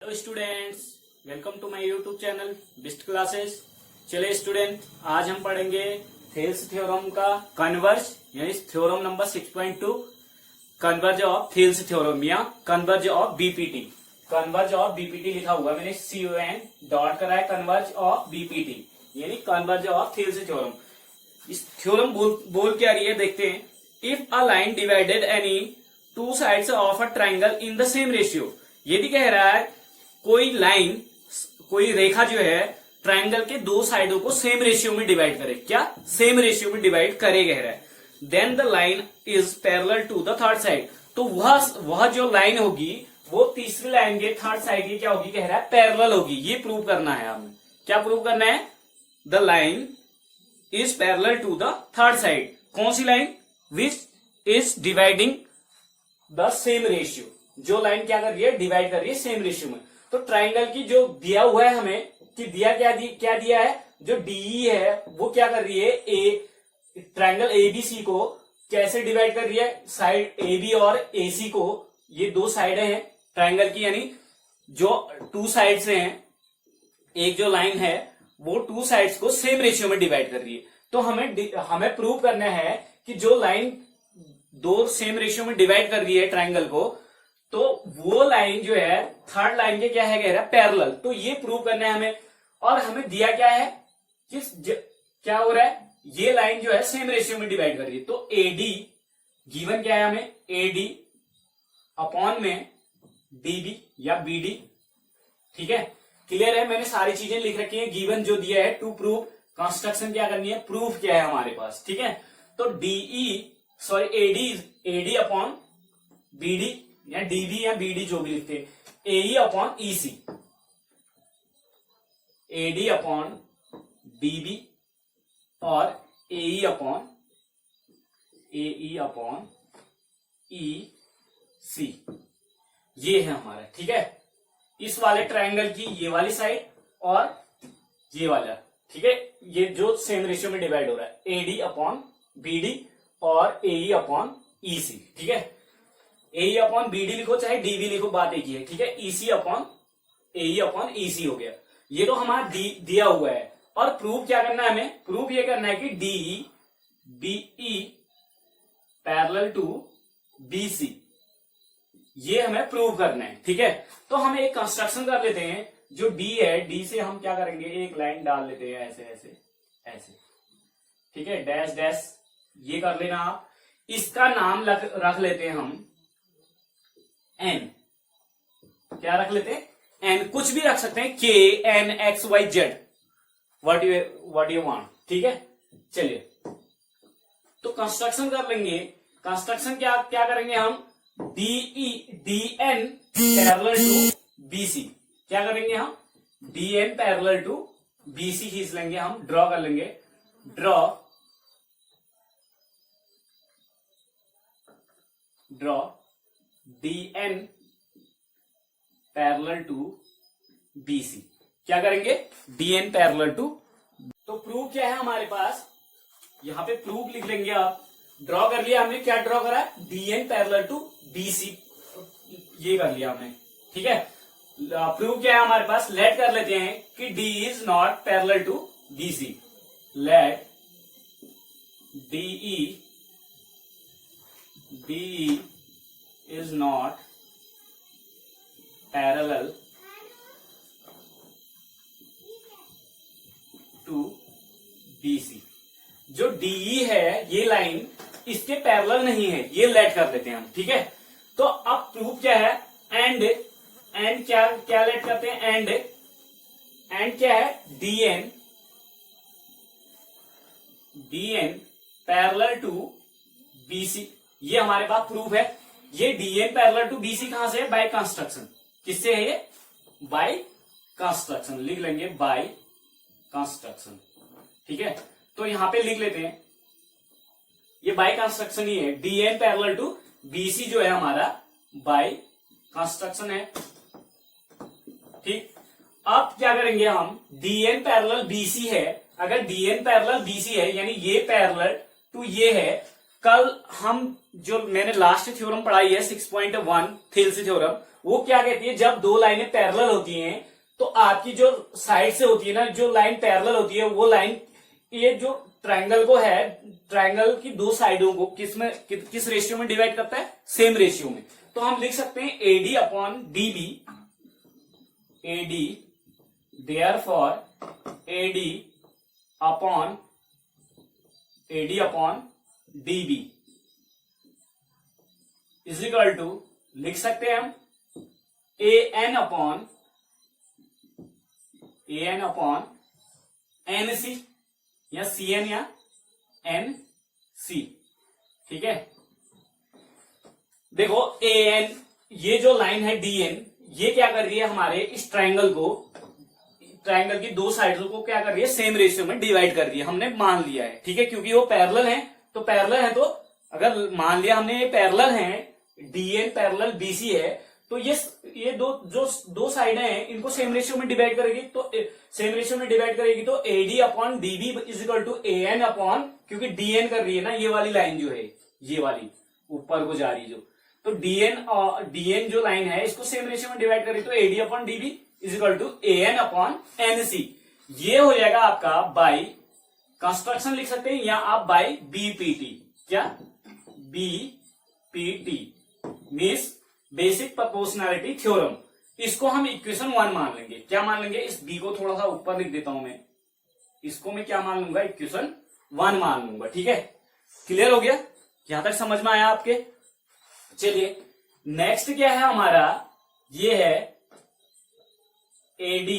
Hello students, welcome to my YouTube channel Bisht classes. चलिए student, आज हम पढ़ेंगे थेल्स थ्योरम का कन्वर्ज यानी theorem number 6.2 converse of Thales theorem या converse of BPT. Converse of BPT लिखा हुआ मैंने CON डॉट करा है, कन्वर्ज ऑफ बीपीटी यानी कन्वर्ज ऑफ थेल्स थ्योरम। इस थ्योरम बोल क्या रही है देखते हैं। If a line divided any two sides of a triangle in the same ratio, यदि कह रहा है कोई लाइन, कोई रेखा जो है ट्राइंगल के दो साइडों को सेम रेशियो में डिवाइड करे, क्या सेम रेशियो में डिवाइड करे कह रहा है, then the line is parallel to the third side. तो वह जो लाइन होगी वो तीसरी लाइन के थर्ड साइड की क्या होगी कह रहा है, पैरेलल होगी। ये प्रूव करना है हमें। क्या प्रूव करना है? The line is parallel to the third side. कौन सी line? Which is dividing the same ratio. जो लाइन क्या कर रही है, डिवाइड कर रही है सेम रेशियो में। तो ट्राइंगल की जो दिया हुआ है हमें कि क्या दिया है, जो DE है वो क्या कर रही है, ट्राइंगल ABC को कैसे डिवाइड कर रही है, साइड AB और AC को। ये दो साइडें हैं ट्राइंगल की, यानी जो टू साइड्स हैं, एक जो लाइन है वो टू साइड्स को सेम रेशियो में डिवाइड कर रही है। तो हमें प्रूव करना है कि जो लाइन दो सेम रेशियो में डिवाइड कर रही है ट्राइंगल को, तो वो लाइन जो है थर्ड लाइन के क्या है कह रहा है, पैरेलल। तो ये प्रूव करना है हमें। और हमें दिया क्या है कि क्या हो रहा है, ये लाइन जो है सेम रेशियो में डिवाइड कर रही है। तो AD गिवन क्या है हमें, AD अपॉन में DB या BD। ठीक है, क्लियर है? मैंने सारी चीजें लिख रखी है गिवन जो दिया है। टू प्रूव कंस्ट्रक्शन क्या करनी है, प्रूफ क्या है हमारे पास। ठीक है, तो AD अपॉन BD या DB या BD जो भी लिखते हैं, AE upon EC, AD upon DB और AE अपॉन EC, ये है हमारा। ठीक है, इस वाले ट्राइंगल की ये वाली साइड और ये वाला। ठीक है, ये जो सेम रेशियो में डिवाइड हो रहा है, AD अपॉन BD और AE अपॉन EC। ठीक है, AE अपॉन BD लिखो चाहे DB लिखो, बात एक ही है। ठीक है, AE अपॉन EC हो गया। ये तो हमारा दिया हुआ है। और प्रूफ क्या करना है हमें? प्रूफ ये करना है कि DE पैरेलल टू BC, ये हमें प्रूव करना है। ठीक है, तो हम एक कंस्ट्रक्शन कर लेते हैं। जो D है, D से हम क्या करेंगे, एक लाइन डाल लेते हैं ऐसे ऐसे ऐसे। ठीक है, डैश डैश ये कर लेना आप। इसका नाम रख लेते हैं हम N। क्या रख लेते हैं? N। कुछ भी रख सकते हैं, KNXYZ, व्हाट यू वांट। ठीक है, चलिए तो कंस्ट्रक्शन कर लेंगे। कंस्ट्रक्शन क्या करेंगे हम, DN पैरेलल टू BC। क्या करेंगे हम, DN पैरेलल टू BC खींच लेंगे हम, ड्रॉ कर लेंगे। Draw DN parallel to BC। क्या करेंगे, DN पैरेलल टू। तो प्रूफ क्या है हमारे पास, यहां पे प्रूफ लिख लेंगे आप। ड्रॉ कर लिया हमने, क्या ड्रॉ करा, DN पैरेलल टू BC, ये कर लिया हमने। ठीक है, प्रूफ क्या है हमारे पास, लेट कर लेते हैं कि D is not parallel to BC। Let DE is not parallel to BC। जो DE है ये लाइन इसके पैरेलल नहीं है, ये लेट कर देते हैं हम। ठीक है, तो अब प्रूफ क्या है, एंड क्या लेट करते हैं, एंड क्या है, DN पैरेलल टू BC। ये हमारे पास प्रूफ है। ये DN पैरेलल टू BC कहां से है, बाय कंस्ट्रक्शन। किससे है ये, बाय कंस्ट्रक्शन। लिख लेंगे बाय कंस्ट्रक्शन। ठीक है, तो यहां पे लिख लेते हैं ये बाय कंस्ट्रक्शन ही है। DN पैरेलल टू BC जो है हमारा बाय कंस्ट्रक्शन है। ठीक, अब क्या करेंगे हम, DN पैरेलल BC है। अगर DN पैरेलल BC है यानी ये पैरेलल टू ये है। कल हम जो मैंने लास्ट थ्योरम पढ़ाई है 6.1 थेल्स थ्योरम, वो क्या कहती है, जब दो लाइनें पैरेलल होती हैं तो आपकी जो साइड से होती है ना, जो लाइन पैरेलल होती है वो लाइन, ये जो ट्रायंगल को है, ट्रायंगल की दो साइडों को किस रेशियो में डिवाइड करता है, सेम रेशियो में। तो हम लिख सकते हैं AD upon DB, AD therefore AD upon DB is equal to, लिख सकते हैं हम AN अपॉन NC या CN या NC। ठीक है, देखो AN, ये जो लाइन है DN, ये क्या कर रही है, हमारे इस ट्रायंगल की दो साइडों को क्या कर रही है, सेम रेशियो में डिवाइड कर रही है, हमने मान लिया है। ठीक है, क्योंकि वो पैरेलल है, तो पैरेलल है, तो अगर मान लिया हमने ये पैरेलल है, DN पैरेलल BC है, तो ये दो साइडें हैं, इनको सेम रेशियो में डिवाइड करेगी, तो सेम रेशियो में डिवाइड करेगी तो AD upon DB is equal to AN upon, क्योंकि DN कर रही है ना, ये वाली लाइन जो है, ये वाली ऊपर को जा रही है जो, तो DN जो लाइन है इसको सेम रेशियो में डिवाइड करेगी तो AD upon DB is equal to AN upon NC। ये हो जाएगा आपका बाई कंस्ट्रक्शन लिख सकते हैं, या आप बाई BPT, क्या BPT means basic proportionality theorem. इसको हम इक्वेशन 1 मान लेंगे। क्या मान लेंगे, इस बी को थोड़ा सा ऊपर लिख देता हूं मैं, इसको मैं क्या मान लूंगा, इक्वेशन 1 मान लूंगा। ठीक है, क्लियर हो गया, यहां तक समझ में आया आपके। चलिए नेक्स्ट क्या है हमारा, ये है AD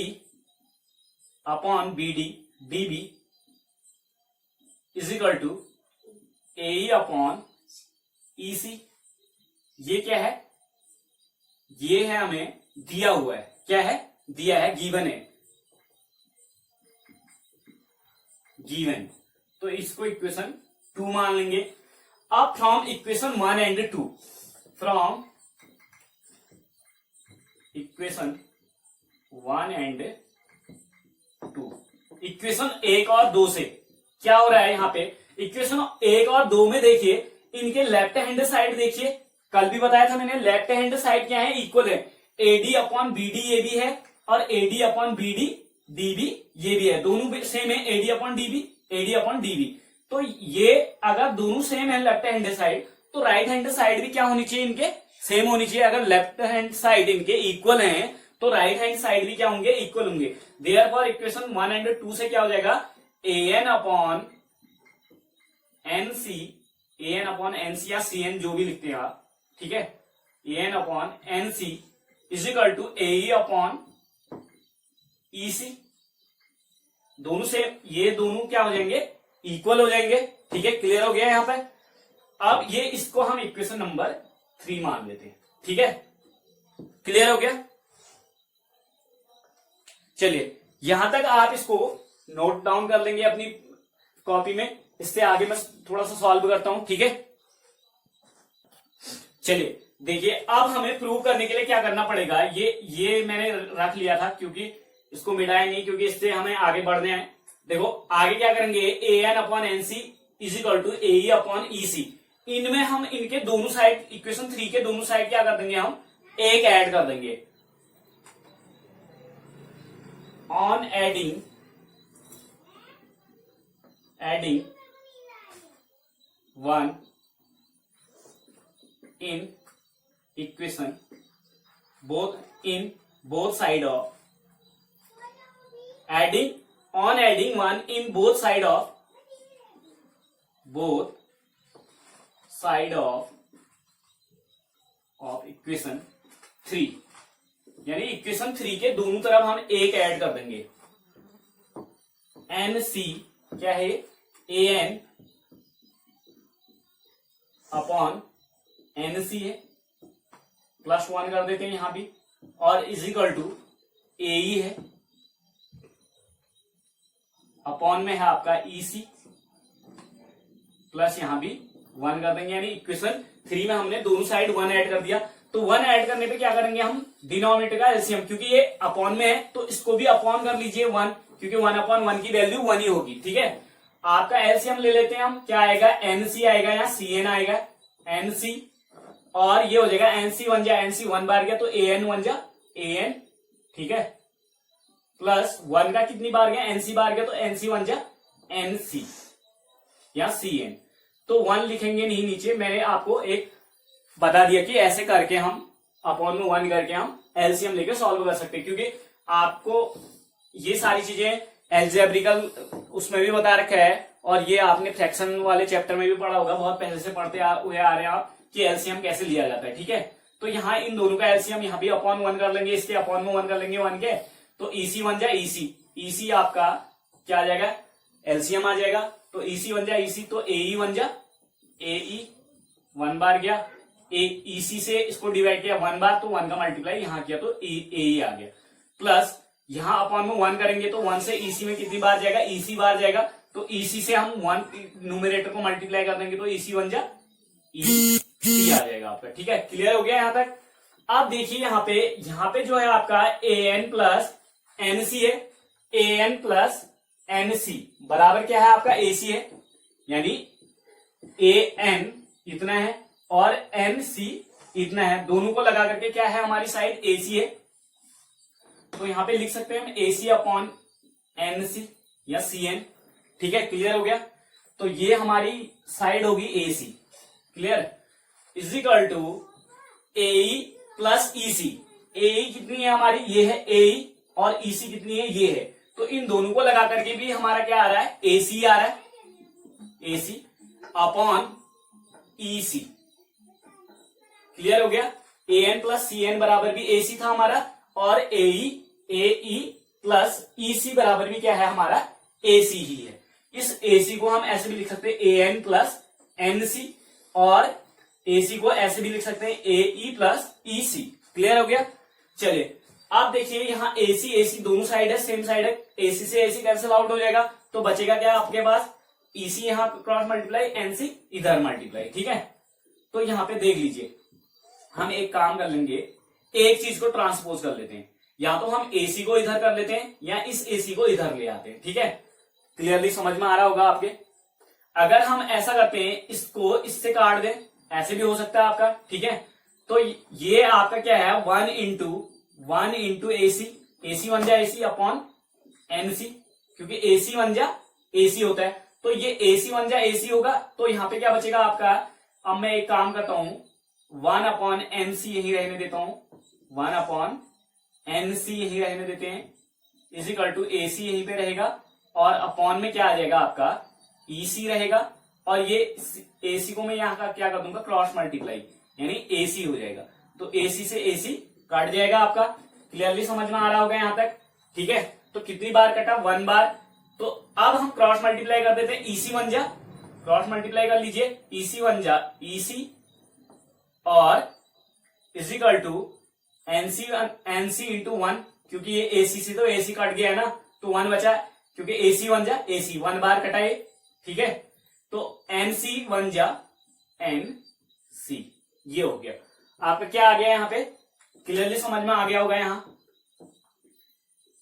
upon DB is equal to AE upon EC। ये क्या है, ये है हमें दिया हुआ है, क्या है, दिया है, गिवन है, गिवन, तो इसको इक्वेशन 2 मान लेंगे। अब from equation 1 and 2, from equation 1 and 2, equation 1 और 2 से क्या हो रहा है, यहां पे इक्वेशन 1 और 2 में देखिए, इनके लेफ्ट हैंड साइड देखिए, कल भी बताया था मैंने, लेफ्ट हैंड साइड क्या है, इक्वल है, AD अपॉन BD ये भी है और AD अपॉन BD DB ये भी है, दोनों सेम है, AD अपॉन DB। तो ये अगर दोनों सेम है लेफ्ट हैंड साइड, तो राइट हैंड साइड भी क्या होनी चाहिए, इनके सेम होनी चाहिए। अगर लेफ्ट हैंड साइड इनके इक्वल हैं तो राइट हैंड साइड भी क्या होंगे, इक्वल होंगे। देयरफॉर इक्वेशन 1 एंड 2 से क्या हो जाएगा, AN अपॉन NC या CN जो भी लिखते हैं आप, ठीक है, AN upon NC is equal to AE upon EC। दोनों से ये दोनों क्या हो जाएंगे, इक्वल हो जाएंगे। ठीक है, क्लियर हो गया यहां पे। अब ये इसको हम इक्वेशन नंबर 3 मान लेते हैं। ठीक है, क्लियर हो गया। चलिए यहां तक आप इसको नोट डाउन कर लेंगे अपनी कॉपी में, इससे आगे मैं थोड़ा सा सॉल्व करता हूं। ठीक है, चलिए देखिए, अब हमें प्रूव करने के लिए क्या करना पड़ेगा, ये मैंने रख लिया था क्योंकि इसको मिटाया नहीं, क्योंकि इससे हमें आगे बढ़ने हैं। देखो आगे क्या करेंगे, AN upon NC is equal to AE upon EC। इनमें हम इनके दोनों साइड, इक्वेशन 3 के दोनों साइड क्या कर देंगे, हम 1 ऐड कर देंगे। On adding 1 in equation both side of adding 1 in both side of equation 3, यानी इक्वेशन 3 के दोनों तरफ हम 1 ऐड कर देंगे। NC क्या है, AN अपॉन NC है, +1 कर देते हैं यहां भी, और इज इक्वल टू AE है, अपॉन में है आपका EC, प्लस यहां भी 1 कर देंगे। यानी इक्वेशन 3 में हमने दोनों साइड 1 ऐड कर दिया। तो 1 ऐड करने पे क्या करेंगे, हम डिनोमिनेटर का एलसीएम, क्योंकि ये अपॉन में है तो इसको भी अपॉन कर लीजिए 1, क्योंकि 1/1 की वैल्यू 1 ही होगी। ठीक है, आपका एलसीएम ले लेते हैं हम, क्या आएगा, NC आएगा या CN आएगा, NC और ये हो जाएगा एनसी वन जा एनसी, वन बार गया तो एन वन जा एन, ठीक है, प्लस वन का कितनी बार गया एनसी बार गया तो एनसी वन जा एनसी या सी एन। तो वन लिखेंगे नहीं नीचे, मैंने आपको एक बता दिया कि ऐसे करके हम अपॉन में वन करके हम एलसीएम लेके सॉल्व कर सकते हैं, क्योंकि आपको ये सारी चीजें एल्जेब्रिकल उसमें भी बता रखा है और ये आपने फ्रैक्शन वाले चैप्टर में भी पढ़ा होगा, बहुत पहले से पढ़ते हुए आ रहे हैं आप कि एलसीएम कैसे लिया जाता है, ठीक है। तो यहाँ इन दोनों का एलसीएम यहाँ भी अपॉन वन कर लेंगे, इसके अपॉन में वन कर लेंगे वन के, तो ईसी वन जा ईसी, ईसी आपका क्या आ जाएगा एलसीएम आ जाएगा, तो ईसी वन जा ईसी, तो एई वन जा एई, वन बार गया ईसी से इसको डिवाइड किया वन बार तो वन का मल्टीप्लाई यहाँ किया तो एई आ गया, प्लस यहाँ अपॉन में वन करेंगे तो वन से ईसी में कितनी बार जाएगा ईसी बार जाएगा, तो ईसी से हम वन न्यूमरेटर को मल्टीप्लाई कर देंगे तो ईसी वन जा ई आ जाएगा आपका, ठीक है। क्लियर हो गया यहाँ तक। अब देखिए यहाँ पे जो है आपका ए एन प्लस एनसी है, ए एन प्लस एनसी बराबर क्या है आपका एसी है, यानी ए एन इतना है और एन सी इतना है, दोनों को लगा करके क्या है हमारी साइड एसी है, तो यहां पे लिख सकते हैं हम एसी अपॉन एन सी या सी एन, ठीक है। क्लियर हो गया। तो ये हमारी साइड होगी AC, clear, is equal to AE plus EC. AE कितनी है हमारी, ये है एई, और ईसी कितनी है, ये है, तो इन दोनों को लगा करके भी हमारा क्या आ रहा है एसी आ रहा है, एसी अपॉन ईसी। क्लियर हो गया। A N plus C N बराबर भी एसी था हमारा, और एई प्लस ईसी बराबर भी क्या है हमारा एसी ही है। इस एसी को हम ऐसे भी लिख सकते हैं ए एन प्लस एनसी, और एसी को ऐसे भी लिख सकते हैं एई प्लस ईसी। क्लियर हो गया। चलिए अब देखिए यहाँ एसी एसी दोनों साइड है, सेम साइड है, एसी से एसी कैंसिल आउट हो जाएगा, तो बचेगा क्या आपके पास ईसी यहाँ क्रॉस मल्टीप्लाई, एनसी इधर मल्टीप्लाई, ठीक है। तो यहाँ पे देख लीजिए हम एक काम कर लेंगे, एक चीज को ट्रांसपोज कर लेते हैं, या तो हम एसी को इधर कर लेते हैं या इस एसी को इधर ले आते हैं, ठीक है। क्लियरली समझ में आ रहा होगा आपके। अगर हम ऐसा करते हैं इसको इससे काट दें, ऐसे भी हो सकता है आपका, ठीक है। तो ये आपका क्या है one into AC, AC one जा एसी अपॉन एनसी, क्योंकि एसी वन जा एसी होता है, तो ये एसी वन जा एसी होगा, तो यहाँ पे क्या बचेगा आपका। अब मैं एक काम करता हूं, वन अपॉन एनसी यही रहने देता हूं, वन अपॉन एनसी यही रहने देते हैं, इज इक्वल टू एसी यहीं पे रहेगा, और अपॉन में क्या आ जाएगा आपका ईसी रहेगा, और ये एसी को मैं यहाँ का क्या कर दूंगा क्रॉस मल्टीप्लाई, यानी एसी हो जाएगा, तो एसी से एसी कट जाएगा आपका। क्लियरली समझ में आ रहा होगा यहाँ तक, ठीक है। तो कितनी बार कटा, वन बार। तो अब हम क्रॉस मल्टीप्लाई कर देते हैं, ईसी वन जा क्रॉस मल्टीप्लाई कर लीजिए, ईसी वन जा ईसी, और is equal to NC into one, क्योंकि ये एसी से तो एसी कट गया है ना, तो वन बचा, क्योंकि एसी वन जा एसी, वन बार कटाए, ठीक है। तो एनसी वन जा एन सी, ये हो गया आपका। क्या आ गया यहाँ पे, क्लियरली समझ में आ गया होगा।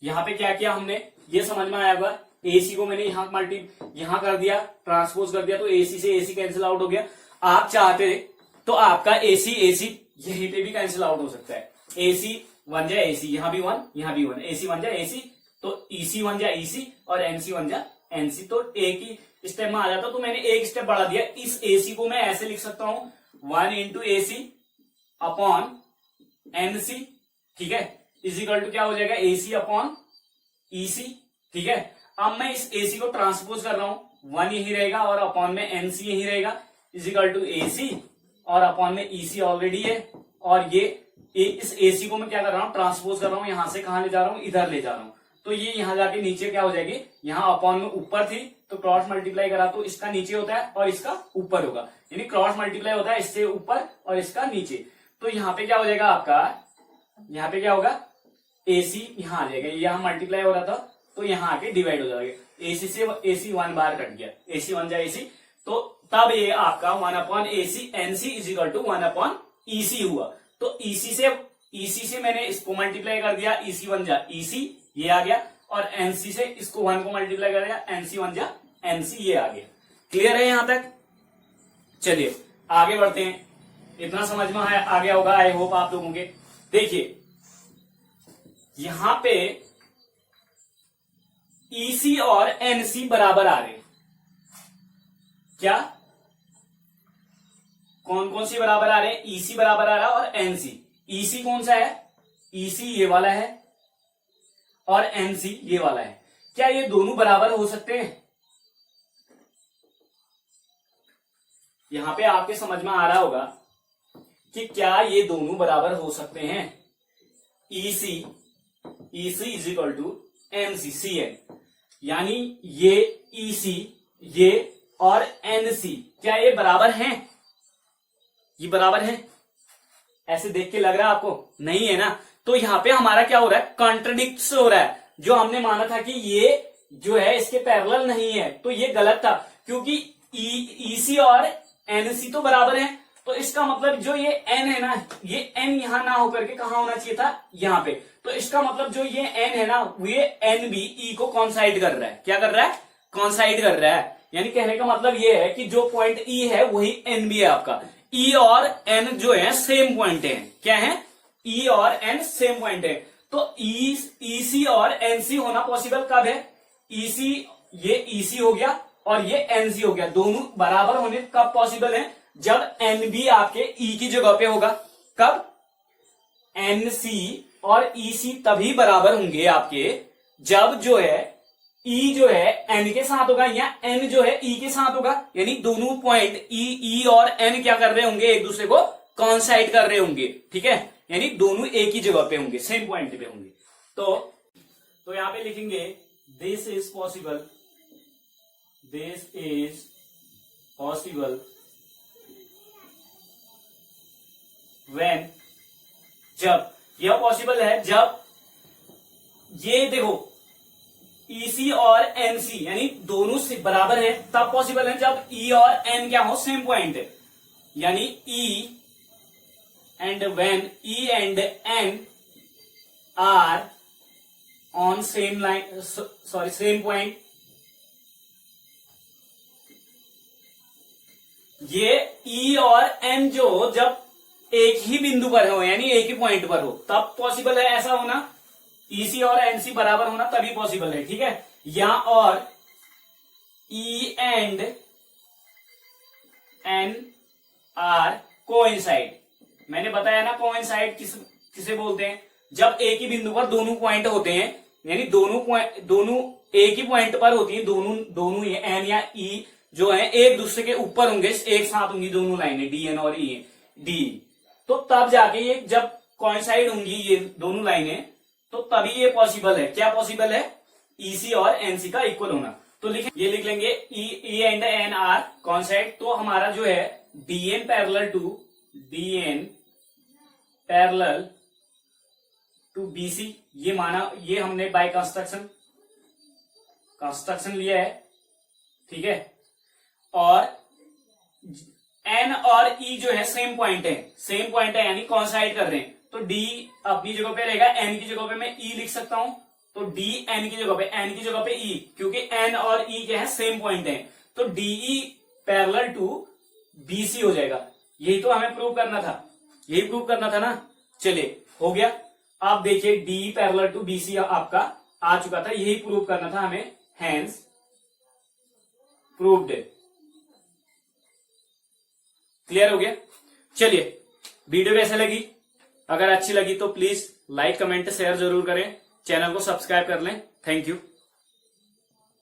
यहाँ पे क्या किया हमने, ये समझ में आया होगा। एसी को मैंने यहाँ कर दिया, ट्रांसपोज कर दिया, तो एसी से एसी कैंसिल आउट हो गया। आप चाहते तो आपका एसी एसी यहीं पे भी कैंसिल आउट हो सकता है, एसी वन जा एसी, यहाँ भी वन यहाँ भी वन, एसी वन जा एसी, तो ईसी वन जा ईसी और एनसी वन जा एनसी, तो एक ही स्टेप में आ जाता। तो मैंने एक स्टेप बढ़ा दिया, इस एसी को मैं ऐसे लिख सकता हूं, one into AC upon NC, ठीक है, इज इक्वल टू क्या हो जाएगा एसी अपॉन ईसी, ठीक है। अब मैं इस एसी को ट्रांसपोज कर रहा हूं, वन यही रहेगा और अपॉन में एनसी यही रहेगा, इज इक्वल टू एसी, और अपॉन में ईसी ऑलरेडी है, और ये इस एसी को मैं क्या कर रहा हूं ट्रांसपोज कर रहा हूं, यहां से कहां ले जा रहा हूं इधर ले जा रहा हूं, तो ये यहां जाके नीचे क्या हो जाएगी, यहाँ अपॉन में ऊपर थी तो क्रॉस मल्टीप्लाई करा तो इसका नीचे होता है और इसका ऊपर होगा, यानी क्रॉस मल्टीप्लाई होता है इससे ऊपर और इसका नीचे। तो यहाँ पे क्या हो जाएगा आपका, यहाँ पे क्या होगा एसी यहाँ आ जाएगा, यहाँ मल्टीप्लाई हो रहा था तो यहाँ आके डिवाइड हो जाएगा, एसी से एसी वन बार कट गया, एसी वन जा एसी, तो तब ये आपका one upon AC NC is equal to one upon EC हुआ। तो ईसी से मैंने इसको मल्टीप्लाई कर दिया, ईसी वन जा ईसी ये आ गया, और एनसी से इसको वन को मल्टीप्लाई कर दिया, एनसी वन जा एनसी ये आ गया। क्लियर है यहां तक। चलिए आगे बढ़ते हैं। इतना समझ में आ गया होगा आई होप आप लोगों के। देखिए यहां पे ईसी और एनसी बराबर आ रहे, क्या कौन कौन सी बराबर आ रहे हैं? ईसी बराबर आ रहा है और एनसी। ईसी कौन सा है? ईसी ये वाला है और एनसी ये वाला है। क्या ये दोनों बराबर हो सकते हैं? यहां पे आपके समझ में आ रहा होगा कि क्या ये दोनों बराबर हो सकते हैं? EC is equal to NC C N, यानी ये ईसी ये और एनसी क्या ये बराबर हैं? ये बराबर है? ऐसे देख के लग रहा है आपको? नहीं है ना। तो यहां पे हमारा क्या हो रहा है? कॉन्ट्रडिक्ट हो रहा है। जो हमने माना था कि ये जो है इसके पैरेलल नहीं है, तो ये गलत था, क्योंकि ईसी और एनसी तो बराबर है। तो इसका मतलब जो ये एन है ना, ये एन यहां ना होकर के कहां होना चाहिए था? यहां पे। तो इसका मतलब जो ये एन है ना, ये एन भी ई को कॉन्साइड कर रहा है। क्या कर रहा है? कॉन्साइड कर रहा है। यानी कहने का मतलब ये है कि जो पॉइंट ई है वही एन भी है आपका। ई और एन जो है सेम पॉइंट है। क्या है? ई और एन सेम पॉइंट है। तो ईसी और एनसी होना पॉसिबल कब है? ईसी ये ईसी हो गया और ये एनसी हो गया। दोनों बराबर होने कब पॉसिबल है? जब एन भी आपके ई की जगह पे होगा। कब? एनसी और ईसी तभी बराबर होंगे आपके जब जो है ई जो है एन के साथ होगा या एन जो है ई के साथ होगा। यानी दोनों पॉइंट ई और एन क्या कर रहे होंगे? एक दूसरे को कॉन्साइड कर रहे होंगे। ठीक है, यानी दोनों एक ही जगह पे होंगे, सेम पॉइंट पे होंगे। तो यहां पे लिखेंगे this is possible, this is possible when, जब यह पॉसिबल है जब ये देखो ईसी और एनसी यानी दोनों से बराबर है, तब पॉसिबल है जब ई और एन क्या हो? सेम पॉइंट है। यानी E and when E and N are on same line, sorry same point. ये ई और एन जो जब एक ही बिंदु पर हो यानी एक ही पॉइंट पर हो तब पॉसिबल है ऐसा होना। ईसी और एनसी बराबर होना तभी पॉसिबल है। ठीक है, या और E and N are coincide. मैंने बताया ना कोइंसाइड किसे बोलते हैं? जब एक ही बिंदु पर दोनों पॉइंट होते हैं, यानी दोनों एक ही पॉइंट पर होती है, दोनों एन या ई जो है एक दूसरे के ऊपर होंगे, एक साथ होंगी दोनों लाइनें डी एन और ई डी। तो तब जाके ये जब कोइंसाइड होंगी ये दोनों लाइनें, तो तभी ये पॉसिबल है। क्या पॉसिबल है? ईसी और एनसी का इक्वल होना। तो ये लिख लेंगे E and N are coincide. तो हमारा जो है डीएन पैरेलल टू बीसी, ये माना, ये हमने बाय कंस्ट्रक्शन लिया है। ठीक है, और एन और ई जो है सेम पॉइंट है यानी कॉन्साइड कर रहे हैं। तो डी अपनी जगह पे रहेगा, एन की जगह पे मैं ई लिख सकता हूं। तो डी एन की जगह पे ई, क्योंकि एन और ई क्या है? सेम पॉइंट है। तो डीई पैरेलल टू बीसी हो जाएगा। यही तो हमें प्रूव करना था ना। चलिए हो गया। आप देखिए डी पैरेलल टू बीसी आपका आ चुका था, यही प्रूव करना था हमें। Hence proved. क्लियर हो गया? चलिए, वीडियो कैसे लगी? अगर अच्छी लगी तो प्लीज लाइक कमेंट शेयर जरूर करें, चैनल को सब्सक्राइब कर लें। Thank you.